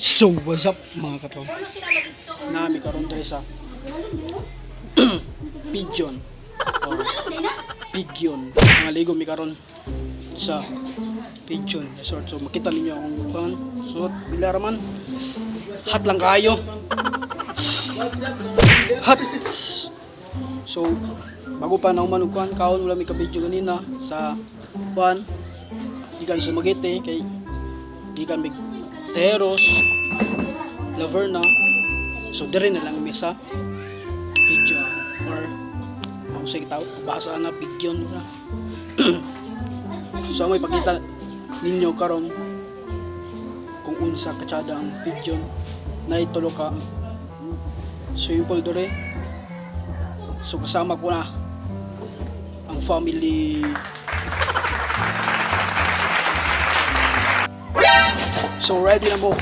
So, what's up mga katol? Nami karon diri sa Pigeon. Oh, Pigeon. Mga ligo mi karon sa Pigeon Resort. So, makita ninyo ang kuan. Suot bilar man. Hot lang kayo. Hot. So, bago pa na uman kuan, kaon wala mi ka video kanina sa kuan. Gikan sa Magete kay gikan mig Teros, Laverna. So dire na lang mi sa Pigeon or ang sige tao basa na Pigeon na. So may pakita ninyo karon kung unsa katsada ang Pigeon na itulo ka swimming pool dire. So kasama ko na ang family. So ready na mo.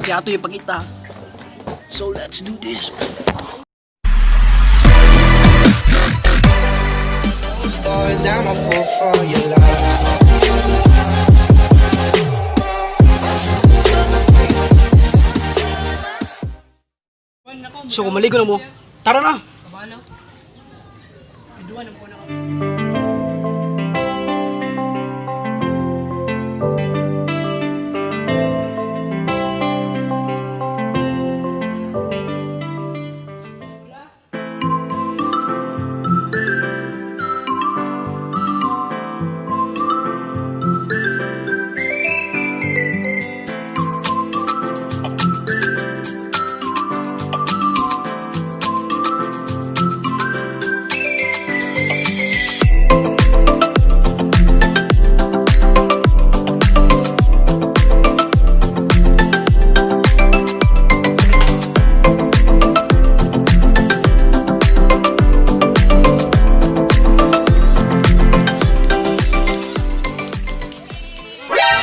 Kaya ito yung pagkita. So let's do this. Boys, I'm a fool for your love. So kung maligo na mo, tara na!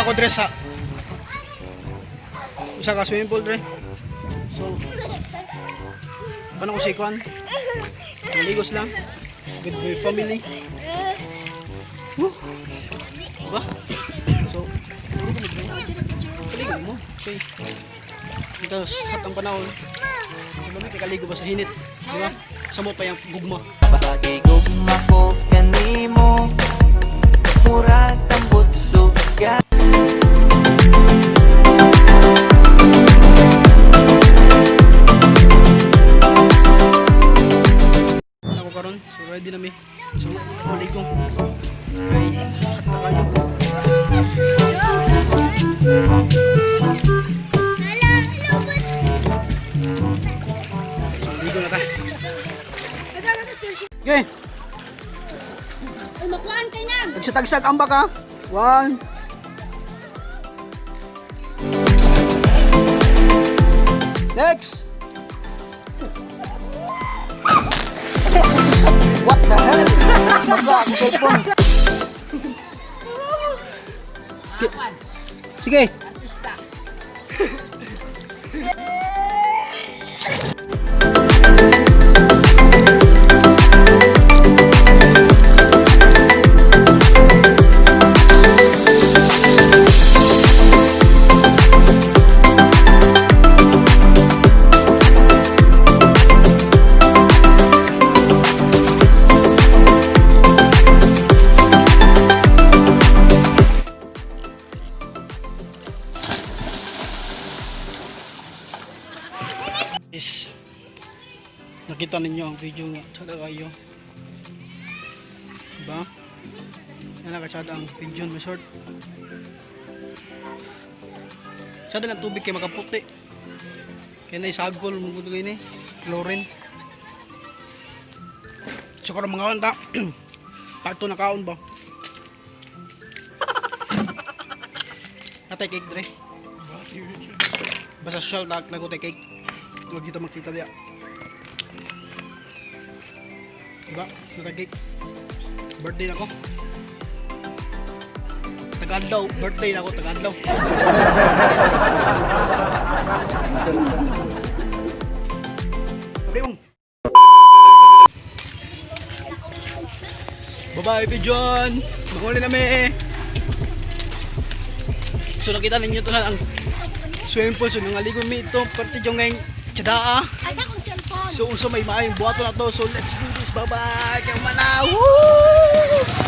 Ako dre sa isa ka swimming pool dre. So paano ko si Kwan? Maligos lang with my family. Woo! Diba? So kaligo mo. Okay. Tapos hot ang panahon. Diba may kaligo ba sa hinit? Diba? Samot pa yung gugma. Bahagi gugma ko kanimo, murag tambot suga. Ako karon, so ready na mi. So maligo. Kay hot na kayo. So ligo na ta. Okay. Makuhaan kayo na! Tagsag-tagsag ang baka. 1. Next. What the hell? Masa ako cellphone. Sige. Is nakita ninyo ang video nga tsada kayo, diba? Yan nakatsada ang Pigeon Resort. Tsada ng tubig kay makaputi kaya na isagol mong gusto kayo ni chlorine. Tsaka mga kaon ta pato na kaon ba natay cake dre basta social nagutay cake. Huwag dito makita diya. Diba? Natagig. Birthday na ko. Tagadlaw. Birthday na ko. Tagadlaw. Sabi mong. Bye-bye, Pigeon. Mahuli na me. So nakita ninyo ito na ang swimming pool. So nangaligon mi ito parte yung ngayon tsadaa. Asa kong cellphone. So unsa may maayong buhaton na to. So let's do this. Bye bye. Kaya mana. Woo!